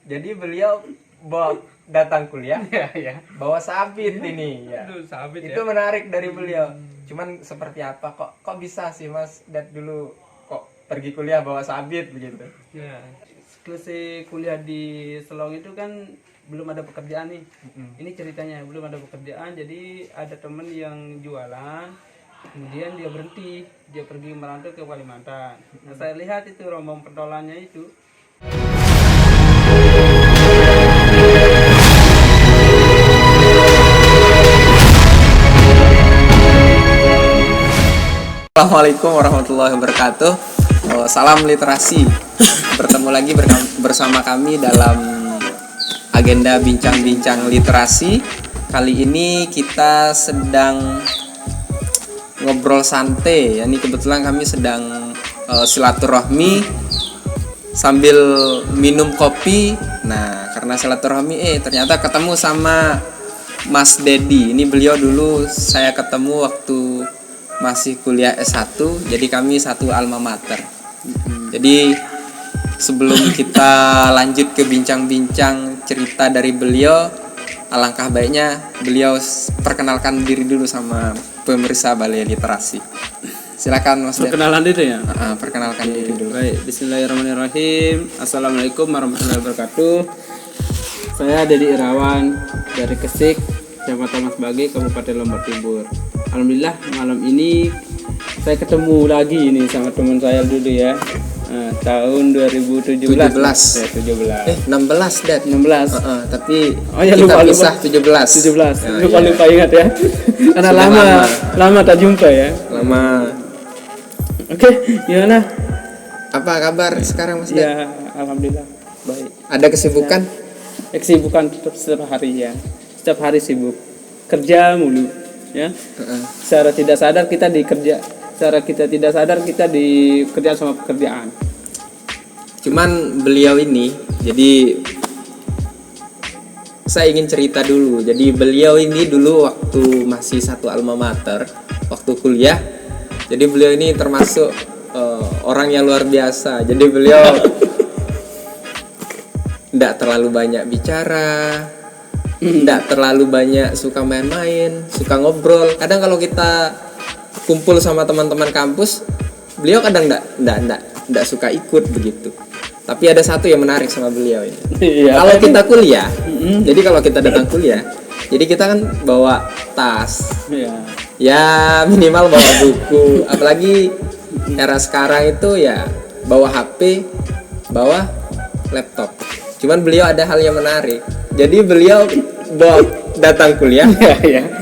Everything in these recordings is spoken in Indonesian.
Jadi beliau datang kuliah ya. bawa sabit ini ya. Aduh, sabit Itu ya. menarik dari beliau. Cuman seperti apa kok bisa sih Mas Dad dulu kok pergi kuliah bawa sabit begitu? Ya. Selesai kuliah di Selong itu kan belum ada pekerjaan nih. Ini ceritanya belum ada pekerjaan, jadi ada temen yang jualan, kemudian dia berhenti, dia pergi merantau ke Kalimantan. Nah, saya lihat itu rombong pentolannya itu. Assalamualaikum warahmatullahi wabarakatuh. Salam literasi. Bertemu lagi bersama kami dalam agenda bincang-bincang literasi. Kali ini kita sedang ngobrol santai. Ini kebetulan kami sedang silaturahmi sambil minum kopi. Nah, karena silaturahmi ternyata ketemu sama Mas Dedi. Ini beliau dulu saya ketemu waktu masih kuliah S1, jadi kami satu alma mater. Jadi sebelum kita lanjut ke bincang-bincang cerita dari beliau, alangkah baiknya beliau perkenalkan diri dulu sama pemirsa Balai Literasi. Silakan Mas Ded. Perkenalan diri ya. Perkenalkan diri dulu. Baik, bismillahirrahmanirrahim. Assalamualaikum warahmatullahi wabarakatuh. Saya Dedi Irawan dari Kesik, Kecamatan Mas Bagi, Kabupaten Lombok Timur. Alhamdulillah malam ini saya ketemu lagi ini sama teman saya dulu ya. Tahun 2017. 17. Ya, 17. 16 Ded. 16. Tapi Ya, kita lupa. pisah 17. 17. Ya, Lupa ingat ya. Karena Sudah lama tak jumpa ya. Lama. Oke, gimana? Apa kabar sekarang Mas Ded? Ya, alhamdulillah baik. Ada kesibukan? Kesibukan tetap setiap hari ya. Setiap hari sibuk. Kerja mulu ya. Secara tidak sadar kita dikerja. Secara kita tidak sadar kita dikerja sama pekerjaan. Cuman beliau ini, jadi saya ingin cerita dulu. Jadi beliau ini dulu waktu masih satu alma mater, waktu kuliah. Jadi beliau ini termasuk orang yang luar biasa. Jadi beliau tidak terlalu banyak bicara, tidak terlalu banyak suka main-main, suka ngobrol. Kadang kalau kita kumpul sama teman-teman kampus, beliau kadang tidak suka ikut begitu. Tapi ada satu yang menarik sama beliau ini. Kalau kita kuliah, jadi kalau kita datang kuliah, jadi kita kan bawa tas, ya minimal bawa buku. Apalagi era sekarang itu ya bawa HP, bawa laptop. Cuman beliau ada hal yang menarik. Jadi beliau datang kuliah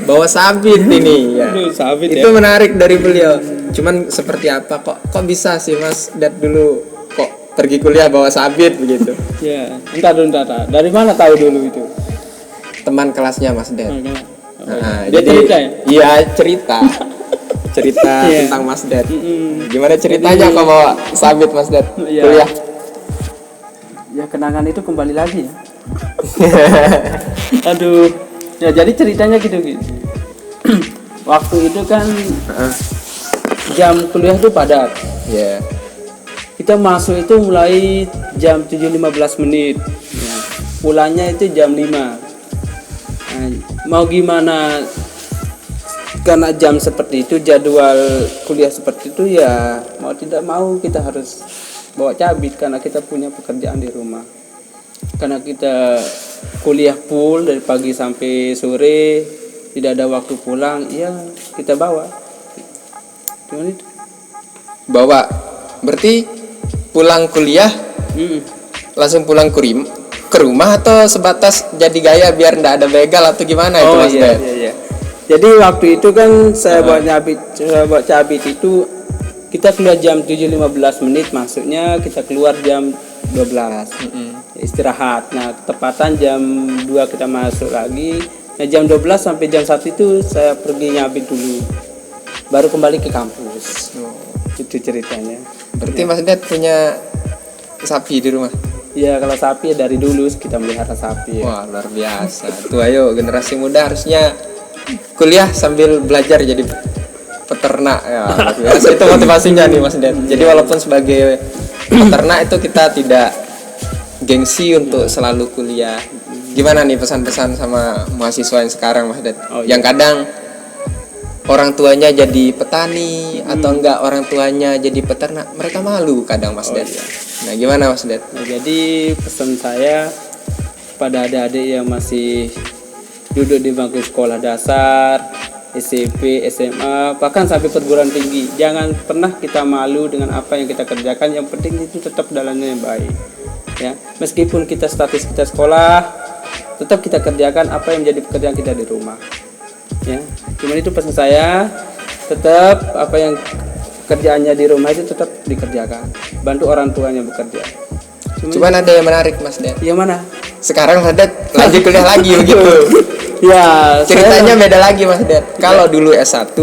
bawa sabit ini ya. Sabit itu menarik dari beliau. Cuman seperti apa kok bisa sih Mas Dad dulu kok pergi kuliah bawa sabit begitu? Ya, entar. Dari mana tahu dulu itu? Teman kelasnya Mas Dad. Dia cerita ya? Iya, cerita tentang Mas Dad. Gimana ceritanya kok bawa sabit Mas Dad kuliah? Ya, kenangan itu kembali lagi ya. Aduh, ya jadi ceritanya gitu. Waktu itu kan jam kuliah itu padat. Ya. Kita masuk itu mulai jam 7.15 menit. Pulangnya itu jam 5. Nah, mau gimana? Karena jam seperti itu, jadwal kuliah seperti itu ya mau tidak mau kita harus bawa cabit karena kita punya pekerjaan di rumah. Karena kita kuliah full dari pagi sampai sore, tidak ada waktu pulang, ya kita bawa. Cuman itu. Bawa. Berarti pulang kuliah langsung pulang ke rumah atau sebatas jadi gaya biar ndak ada begal atau gimana itu Mas Dad? Iya. Jadi waktu itu kan saya bawa cabit itu kita keluar jam 7.15 menit, masuknya kita keluar jam 12. Istirahat. Nah, ketepatan jam 2 kita masuk lagi. Nah, jam 12 sampai jam 1 itu saya pergi nyabit dulu. Baru kembali ke kampus. Itu ceritanya. Berarti Mas Dad punya sapi di rumah? Iya, kalau sapi ya dari dulu kita melihara sapi ya. Wah, luar biasa. Tuh ayo generasi muda harusnya kuliah sambil belajar jadi peternak ya. Luar biasa itu motivasinya nih Mas Dad. Jadi walaupun sebagai peternak itu kita tidak gengsi untuk selalu kuliah. Gimana nih pesan-pesan sama mahasiswa yang sekarang Mas Ded? Yang kadang orang tuanya jadi petani atau enggak orang tuanya jadi peternak, mereka malu kadang Mas Ded. Nah, gimana Mas Ded? Nah, jadi pesan saya pada adik-adik yang masih duduk di bangku sekolah dasar, SMP, SMA, bahkan sampai perguruan tinggi, jangan pernah kita malu dengan apa yang kita kerjakan. Yang penting itu tetap jalannya yang baik. Ya, meskipun kita status kita sekolah, tetap kita kerjakan apa yang menjadi pekerjaan kita di rumah. Ya, cuman itu pesan saya, tetap apa yang kerjaannya di rumah itu tetap dikerjakan, bantu orang tuanya bekerja. Cuman ada yang menarik Mas Ded. Yang mana? Sekarang Mas Ded lanjut kuliah lagi begitu. Ya, Ceritanya beda lagi Mas Ded. Kalau dulu S1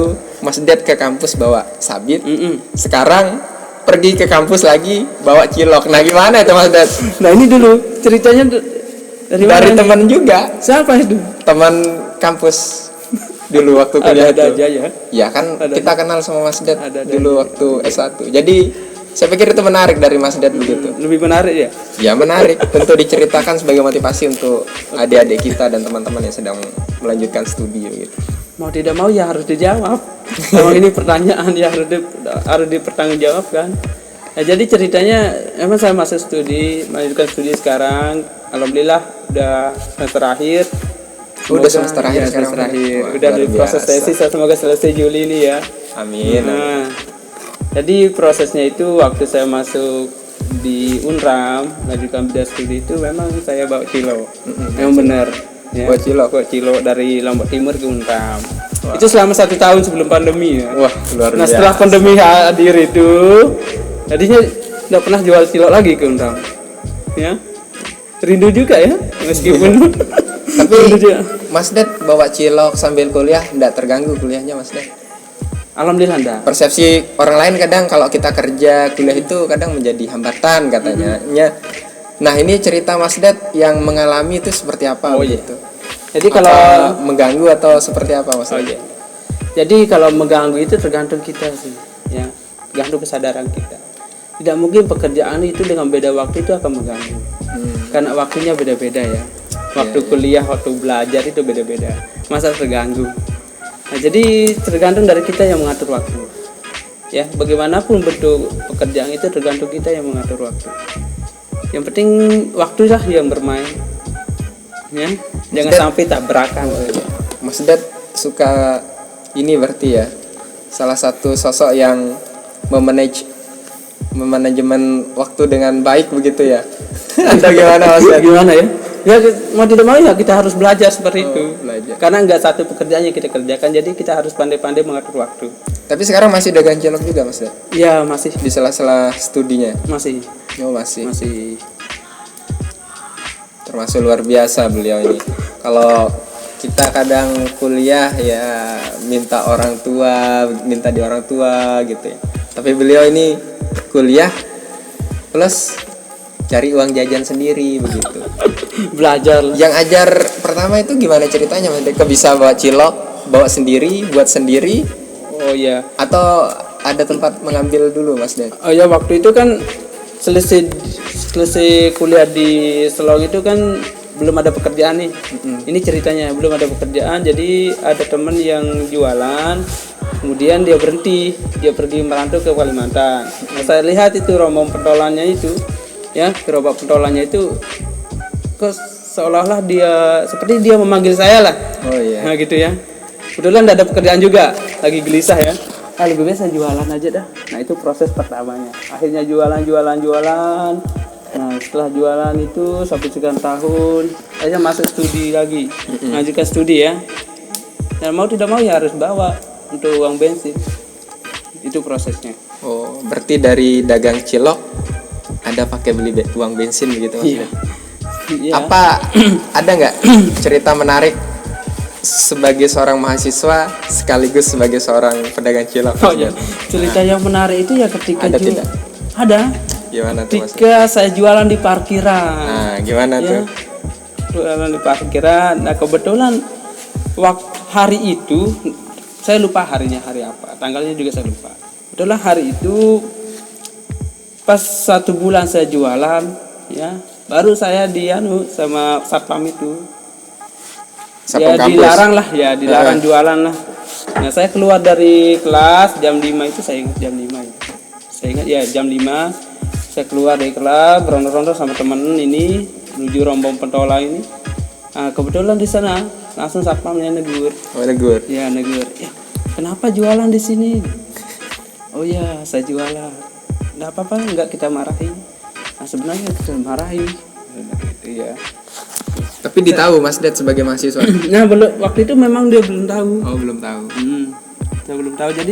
Mas Ded ke kampus bawa sabit, sekarang pergi ke kampus lagi bawa cilok. Nah, gimana itu Mas Ded? Nah, ini dulu ceritanya dari teman juga. Siapa itu? Teman kampus dulu waktu kuliah ada itu. aja ya. Ya kan kita kenal sama Mas Ded Ada dulu waktu S1. Jadi saya pikir itu menarik dari Mas Ded begitu. Lebih menarik ya? Ya menarik, tentu diceritakan sebagai motivasi untuk adik-adik kita dan teman-teman yang sedang melanjutkan studi gitu. Mau tidak mau ya harus dijawab. Kalau ini pertanyaan ya harus dipertanggungjawabkan. Nah, jadi ceritanya emang saya masuk studi, melanjutkan studi sekarang. Alhamdulillah udah semester akhir. Udah semester akhir ya, sekarang. semester akhir. Wah, Udah di luar proses biasa. tesis, semoga selesai Juli ini ya. Amin. Nah, jadi prosesnya itu waktu saya masuk di Unram, melanjutkan bidang studi itu memang saya bawa cilok. Memang benar. Ya, bawa cilok dari Lombok Timur ke Unram. Wah. Itu selama 1 tahun sebelum pandemi ya. Wah, luar biasa. Nah, setelah pandemi hadir itu, jadinya nggak pernah jual cilok lagi ke Unram. Ya, rindu juga ya, meskipun. Tapi Mas Ded bawa cilok sambil kuliah, enggak terganggu kuliahnya Mas Ded? Alhamdulillah enggak. Persepsi orang lain kadang kalau kita kerja kuliah itu kadang menjadi hambatan katanya. Nah, ini cerita Mas Ded yang mengalami itu seperti apa gitu? Jadi kalau mengganggu atau seperti apa Mas Ded? Jadi kalau mengganggu itu tergantung kita sih, ya, tergantung kesadaran kita. Tidak mungkin pekerjaan itu dengan beda waktu itu akan mengganggu, karena waktunya beda-beda ya. Waktu kuliah, waktu belajar itu beda-beda, masa terganggu. Nah, jadi tergantung dari kita yang mengatur waktu. Ya, bagaimanapun bentuk pekerjaan itu tergantung kita yang mengatur waktu. Yang penting waktulah yang bermain. Ya, jangan sampai tabrakan. Mas Ded suka ini berarti ya, salah satu sosok yang memanajemen waktu dengan baik begitu ya. Atau gimana Mas Ded? Gimana ya? Ya mau tidak mau ya kita harus belajar seperti itu. Belajar. Karena enggak satu pekerjaan yang kita kerjakan, jadi kita harus pandai-pandai mengatur waktu. Tapi sekarang masih dagang cilok juga Mas Ded? Ya masih. Di sela-sela studinya? Masih. Oh masih. Masih. Termasuk luar biasa beliau ini. Kalau kita kadang kuliah ya minta di orang tua gitu ya. Tapi beliau ini kuliah plus cari uang jajan sendiri begitu. Belajar. Yang ajar pertama itu gimana ceritanya Mas Ded? Bisa bawa cilok, bawa sendiri, buat sendiri? Oh ya. Atau ada tempat mengambil dulu Mas Ded? Oh ya, waktu itu kan selesai kuliah di Selong itu kan belum ada pekerjaan nih. Ini ceritanya belum ada pekerjaan, jadi ada teman yang jualan, kemudian dia berhenti, dia pergi merantau ke Kalimantan. Nah, saya lihat itu rombong pentolannya itu, ya, gerobak pentolannya itu kok seolah-olah dia seperti dia memanggil saya lah. Oh iya. Nah gitu ya. Kebetulan tidak ada pekerjaan juga, lagi gelisah ya. Lebih baik saya jualan aja dah. Nah itu proses pertamanya. Akhirnya jualan. Nah setelah jualan itu sampai sekian tahun, akhirnya masuk studi lagi, lanjutkan studi ya. Dan mau tidak mau ya harus bawa untuk uang bensin. Itu prosesnya. Oh berarti dari dagang cilok ada pakai beli uang bensin begitu Mas Ded? Iya. Apa ada nggak cerita menarik sebagai seorang mahasiswa sekaligus sebagai seorang pedagang cilok? Oh ya, cerita yang menarik itu ya ketika ada tidak? Ada. Gimana tuh Mas? Ketika saya jualan di parkiran. Nah, gimana tuh? Jualan di parkiran. Nah, kebetulan waktu hari itu saya lupa harinya hari apa, tanggalnya juga saya lupa. Kebetulan hari itu pas 1 bulan saya jualan, ya. baru saya sama satpam itu. Satpam Ya kampus. dilarang lah, ya dilarang jualan lah. Nah saya keluar dari kelas jam 5 itu, saya ingat jam 5 ya. Saya ingat ya jam 5 saya keluar dari kelas rondo-rondo sama temen ini menuju rombong pentola ini. Nah, kebetulan di sana langsung satpamnya negur. Oh, negur. Ya negur. Ya, kenapa jualan di sini? Oh ya saya jualan. Nggak apa-apa, nggak kita marahi. Nah sebenarnya kita marahi. Iya. Tapi ditahu Mas Ded sebagai mahasiswa. Nah belum, waktu itu memang dia belum tahu. Oh, belum tahu. Saya belum tahu, jadi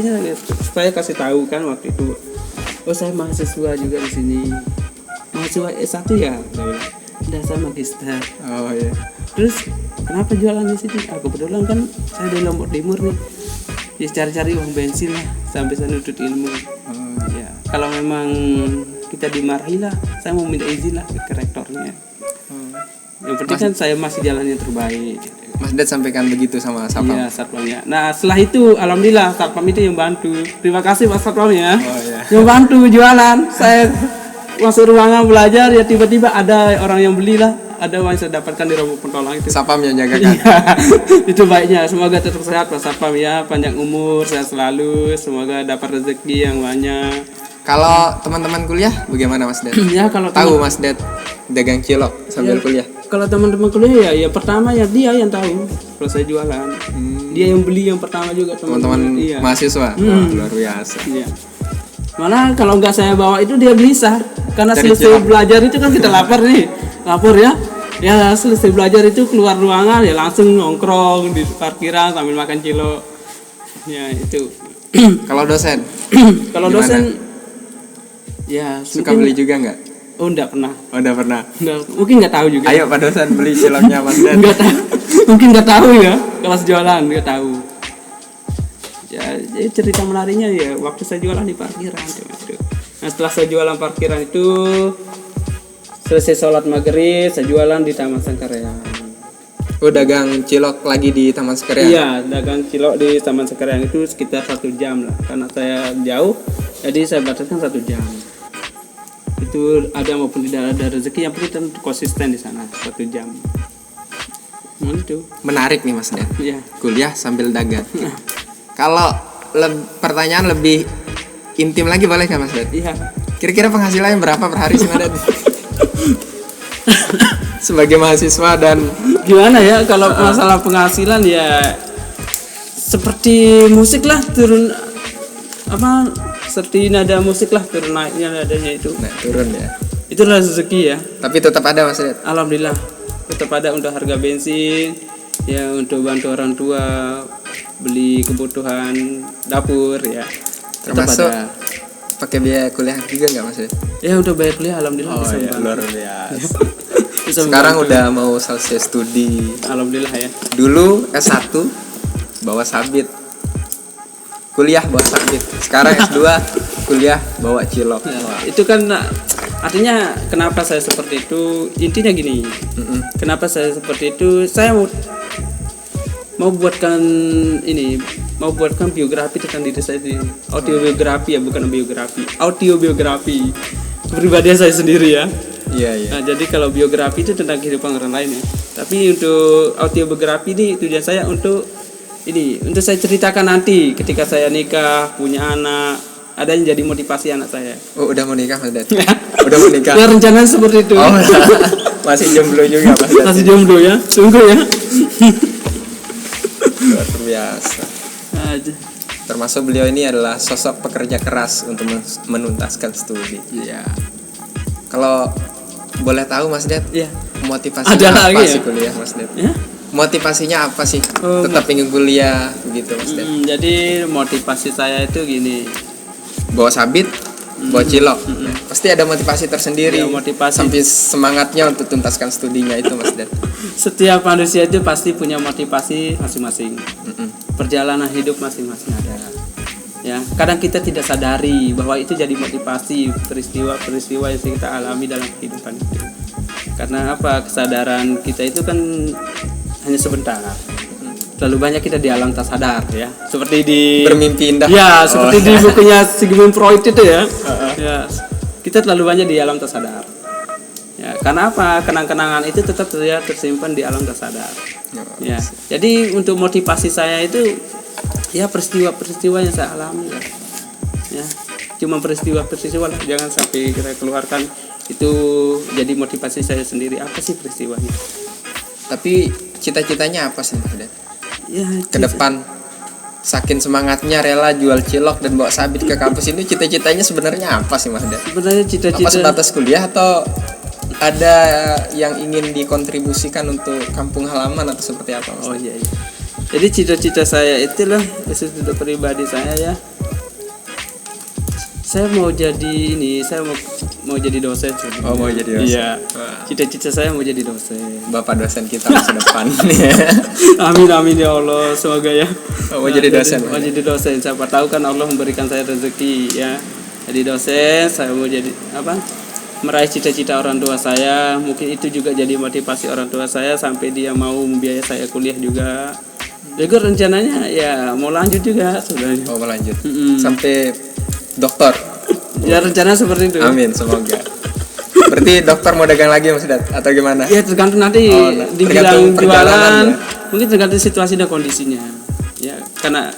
saya kasih tahu kan waktu itu. Oh saya mahasiswa juga di sini. Mahasiswa S1 ya? Udah saya magister. Oh iya. Terus kenapa jualan di sini? Aku kebetulan kan saya dari Lombok Timur nih. Ya cari-cari uang bensin lah sampai saya nuntut ilmu. Ya kalau memang kita dimarahi lah, saya mau minta izin lah ke rektornya. Yang penting kan saya masih jalan yang terbaik. Mas Ded sampaikan begitu sama satpam. Iya, satpamnya. Nah, setelah itu alhamdulillah satpam itu yang bantu. Terima kasih Pak satpamnya. Oh iya. Yang bantu jualan. Saya masuk ruangan belajar ya tiba-tiba ada orang yang belilah. Ada uang yang saya dapatkan di rombong pentolang itu. Satpam yang jaga kan. Iya. Itu baiknya. Semoga tetap sehat Pak satpam ya, panjang umur, sehat selalu, semoga dapat rezeki yang banyak. Kalau teman-teman kuliah bagaimana Mas Ded? Ya kalau Tahu Mas Ded dagang cilok sambil kuliah? Kalau teman-teman kuliah ya pertama ya dia yang tahu kalau saya jualan. Dia yang beli yang pertama juga Teman-teman Iya. mahasiswa. Wah, luar biasa. Iya. Malah kalau nggak saya bawa itu dia gelisah karena Cari selesai cilok. belajar itu kan kita lapar nih, lapar ya. Ya selesai belajar itu keluar ruangan ya langsung nongkrong di parkiran sambil makan cilok. Ya itu. Kalau dosen Kalau gimana? dosen ya suka mungkin- beli juga nggak? Oh enggak pernah. Oh, udah pernah. Mungkin nggak tahu juga. Ayo Pak dosen beli ciloknya Mas Ded. Nggak tahu. Mungkin nggak tahu ya kelas jualan nggak tahu. Ya jadi cerita menariknya ya waktu saya jualan di parkiran itu. Nah setelah saya jualan parkiran itu selesai sholat maghrib saya jualan di Taman Sengkerean. Oh, dagang cilok lagi di Taman Sekerian. Iya dagang cilok di Taman Sengkerean itu sekitar 1 jam lah karena saya jauh jadi saya bataskan 1 jam. Itu ada maupun tidak ada rezeki yang penting konsisten di sana 1 jam. Nah, itu. Menarik nih Mas Ded. Iya. Kuliah sambil dagang. Kalau pertanyaan lebih intim lagi boleh kan Mas Ded? Iya. Kira-kira penghasilannya berapa per hari sih Mas Ded? Sebagai mahasiswa dan Gimana ya kalau masalah penghasilan ya seperti musik lah turun apa seperti nada musik lah turun naiknya nadanya itu. nah, turun ya. Itulah rezeki ya. Tapi tetap ada Mas Ded. Alhamdulillah tetap ada untuk harga bensin ya untuk bantu orang tua beli kebutuhan dapur ya. Tetap Termasuk ada. pakai biaya kuliah juga nggak Mas Ded? Ya udah bayar kuliah alhamdulillah bisa iya, membantu. luar biasa. Bisa Sekarang membantu. udah mau selesai studi. Alhamdulillah ya. Dulu S1 bawa sabit. Kuliah bawa sabit. Sekarang S2 kuliah bawa cilok. Ya, itu kan artinya kenapa saya seperti itu intinya gini. Kenapa saya seperti itu? Saya mau buatkan biografi tentang diri saya sendiri. Autobiografi ya, bukan biografi. Autobiografi kepribadian saya sendiri ya. Iya, iya. Nah, jadi kalau biografi itu tentang kehidupan orang lain ya. Tapi untuk autobiografi ini tujuan saya untuk saya ceritakan nanti ketika saya nikah, punya anak, ada yang jadi motivasi anak saya. Oh, udah mau nikah Mas Ded? Udah mau nikah? Ya rencana seperti itu. Oh, masih jomblo juga Mas Ded. Masih jomblo ya, tunggu ya. Luar biasa. Nah, Termasuk beliau ini adalah sosok pekerja keras untuk menuntaskan studi. Iya. Kalau boleh tahu Mas Ded, Iya. motivasinya Ada apa lagi sih ya? kuliah Mas Ded? Ya. Motivasinya apa sih? Oh, Tetap ingin kuliah begitu Mas Ded? Jadi motivasi saya itu gini. Bawa sabit, bawa cilok. Pasti ada motivasi tersendiri. Iya, motivasi. Sampai semangatnya untuk tuntaskan studinya itu Mas Ded. Setiap manusia itu pasti punya motivasi masing-masing. Perjalanan hidup masing-masing ada. Ya, kadang kita tidak sadari bahwa itu jadi motivasi peristiwa-peristiwa yang kita alami dalam kehidupan itu. Karena apa? Kesadaran kita itu kan hanya sebentar. Terlalu banyak kita di alam tak sadar ya. Seperti di Bermimpi indah. Ya, seperti Oh, di bukunya Sigmund Freud itu ya. Ya, kita terlalu banyak di alam tak sadar. Ya, Karena apa? Kenang-kenangan itu tetap tersimpan di alam bawah sadar. Ya. Jadi untuk motivasi saya itu ya peristiwa-peristiwa yang saya alami ya. Ya. Cuma peristiwa-peristiwa lah, jangan sampai kita keluarkan itu jadi motivasi saya sendiri. Apa sih peristiwanya? Tapi cita-citanya apa sih Mas Ded? Ya, Ke depan saking semangatnya rela jual cilok dan bawa sabit ke kampus ini, cita-citanya sebenarnya apa sih Mas Ded? sebenarnya Apa cita-cita sebatas kuliah atau ada yang ingin dikontribusikan untuk kampung halaman atau seperti apa Mas? Oh iya, iya. Jadi cita-cita saya itulah untuk pribadi saya ya. Saya mau jadi ini, saya mau jadi dosen. Oh, mau jadi dosen. Iya. Cita-cita saya mau jadi dosen. Bapak dosen kita masa depan. Amin ya Allah, semoga ya. Oh, mau jadi dosen. Mau jadi dosen. Siapa tahu kan Allah memberikan saya rezeki ya. Jadi dosen, saya mau jadi apa? Meraih cita-cita orang tua saya. Mungkin itu juga jadi motivasi orang tua saya sampai dia mau membiayai saya kuliah juga. Juga rencananya ya mau lanjut juga sebenarnya. Oh, mau lanjut. Sampai dokter. Ya rencana seperti itu. Amin, semoga. Berarti dokter mau dagang lagi Mas Ded atau gimana? Ya tergantung nanti dibilang jualan, mungkin tergantung situasi dan kondisinya. Ya, karena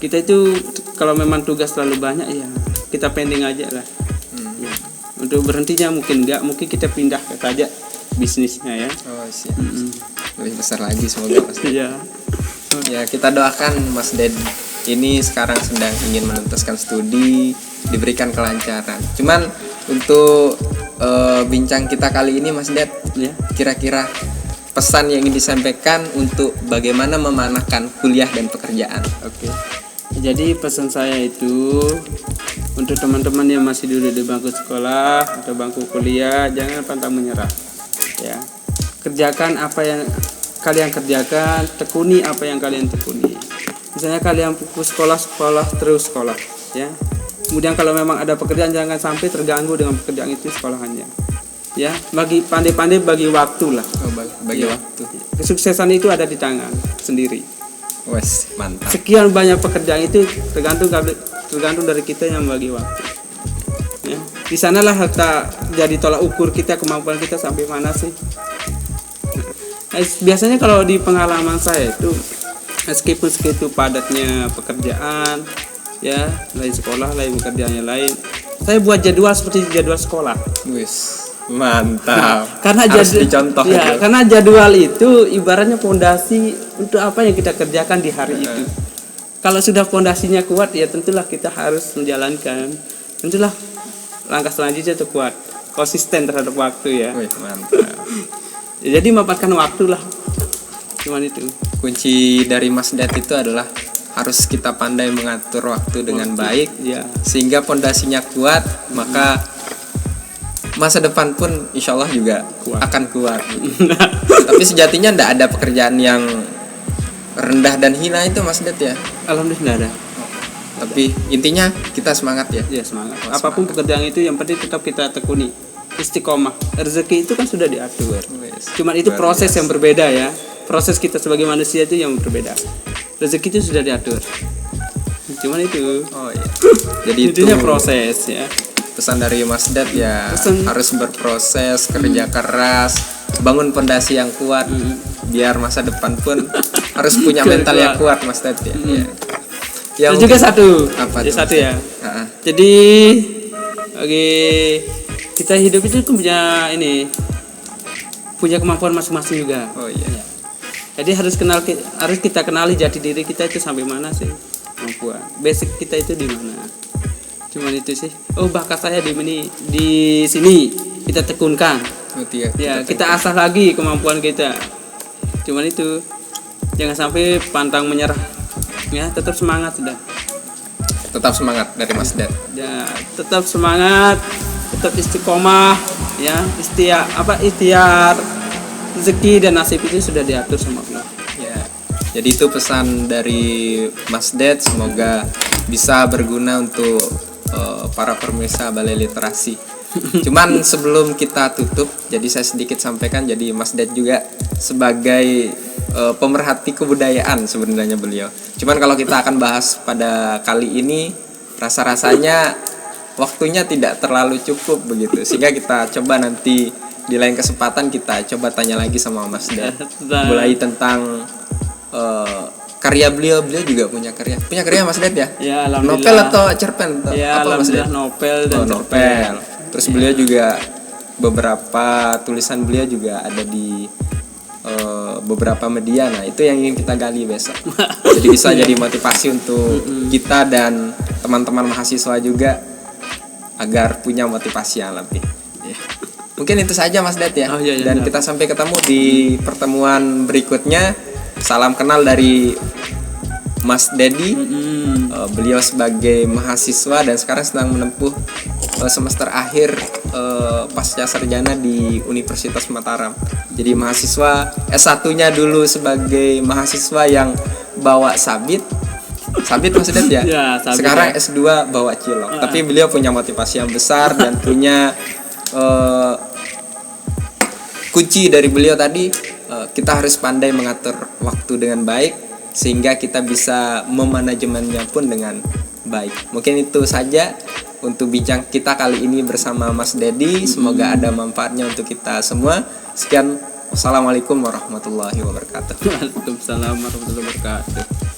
kita itu kalau memang tugas terlalu banyak ya kita pending aja lah. Ya. Untuk berhentinya mungkin enggak, mungkin kita pindah saja bisnisnya ya. Oh, siap. Lebih besar lagi semoga Mas Ded. Iya. Ya, kita doakan Mas Ded ini sekarang sedang ingin menuntaskan studi, diberikan kelancaran. Cuman untuk bincang kita kali ini Mas Ded, Ya. kira-kira pesan yang ingin disampaikan untuk bagaimana memanahkan kuliah dan pekerjaan. Oke. Jadi pesan saya itu untuk teman-teman yang masih duduk di bangku sekolah atau bangku kuliah, jangan pantang menyerah. Ya. Kerjakan apa yang kalian kerjakan, tekuni apa yang kalian tekuni. Misalnya kalian sekolah terus sekolah, ya. Kemudian kalau memang ada pekerjaan jangan sampai terganggu dengan pekerjaan itu sekolahannya. Ya, pandai-pandai bagi waktu lah. Oh, bagi Ya. waktu. Kesuksesan itu ada di tangan sendiri. Wes, mantap. Sekian banyak pekerjaan itu tergantung dari kita yang bagi waktu. Ya, di sanalah kita jadi tolak ukur kita, kemampuan kita sampai mana sih. Nah, biasanya kalau di pengalaman saya itu meskipun segitu padatnya pekerjaan ya, lain sekolah, lain pekerjaannya lain, saya buat jadwal seperti jadwal sekolah. Wes, mantap. Karena harus dicontoh ya, itu. karena jadwal itu ibaratnya fondasi untuk apa yang kita kerjakan di hari itu. Kalau sudah fondasinya kuat ya tentulah kita harus menjalankan. Tentulah langkah selanjutnya itu kuat, konsisten terhadap waktu ya. Wih, mantap. Jadi memanfaatkan waktu lah. Cuman itu. Kunci dari Mas Ded itu adalah harus kita pandai mengatur waktu dengan baik Ya. sehingga pondasinya kuat, maka masa depan pun insya Allah juga akan kuat. Tapi sejatinya tidak ada pekerjaan yang rendah dan hina itu Mas Ded ya. Alhamdulillah ada. Tapi intinya kita semangat ya. Ya semangat. Apapun pekerjaan itu yang penting tetap kita tekuni. Istiqomah. Rezeki itu kan sudah diatur. Cuman itu proses yang berbeda ya. Proses kita sebagai manusia itu yang berbeda. Rezeki itu sudah diatur. Cuman itu. Oh iya. Jadi itu intinya proses ya. pesan dari Mas Ded ya. Pesan. Harus berproses, kerja keras, bangun pondasi yang kuat biar masa depan pun harus punya mental yang kuat Mas Ded ya. Ya, Dan juga satu. Apa Ya tuh, satu Mas ya. Ded? Jadi bagi kita hidup itu punya ini, punya kemampuan masing-masing juga. Oh iya. Jadi harus kita kenali jati diri kita itu sampai mana sih kemampuan. Basic kita itu di mana. Cuman itu sih. Oh bakat saya di sini kita tekunkan. Ya kita asah lagi kemampuan kita. Cuman itu jangan sampai pantang menyerah. Ya tetap semangat sudah. Tetap semangat dari Mas Ded. Ya tetap semangat, tetap istiqomah. Ya ikhtiar. Rezeki dan nasib itu sudah diatur sama Allah. Ya. Jadi itu pesan dari Mas Ded, semoga bisa berguna untuk para pemirsa Balai Literasi. Cuman sebelum kita tutup, jadi saya sedikit sampaikan, jadi Mas Ded juga sebagai pemerhati kebudayaan sebenarnya beliau. Cuman kalau kita akan bahas pada kali ini, rasa-rasanya waktunya tidak terlalu cukup begitu, sehingga kita coba nanti di lain kesempatan kita coba tanya lagi sama Mas Ded. Tentang- Mulai tentang karya beliau juga punya karya Mas Ded ya? Ya, Novel alhamdulillah. atau cerpen? Ya, Apa Mas Ded? alhamdulillah novel dan Oh, novel. Terus beliau juga beberapa tulisan beliau juga ada di beberapa media. Nah, itu yang ingin kita gali besok. Jadi bisa jadi motivasi untuk kita dan teman-teman mahasiswa juga agar punya motivasi yang lebih. Ya. Mungkin itu saja Mas Ded ya. Oh, iya, Dan iya. kita sampai ketemu di pertemuan berikutnya. Salam kenal dari Mas Dedi. Beliau sebagai mahasiswa dan sekarang sedang menempuh semester akhir pasca sarjana di Universitas Mataram. Jadi mahasiswa S1-nya dulu sebagai mahasiswa yang bawa sabit Mas Ded ya? Ya, sabit, Sekarang ya. S2 bawa cilok. Tapi beliau punya motivasi yang besar dan punya kunci dari beliau tadi, kita harus pandai mengatur waktu dengan baik sehingga kita bisa memanajemennya pun dengan baik. Mungkin itu saja untuk bincang kita kali ini bersama Mas Dedi. Semoga ada manfaatnya untuk kita semua. Sekian, wassalamualaikum warahmatullahi wabarakatuh. Waalaikumsalam warahmatullahi wabarakatuh.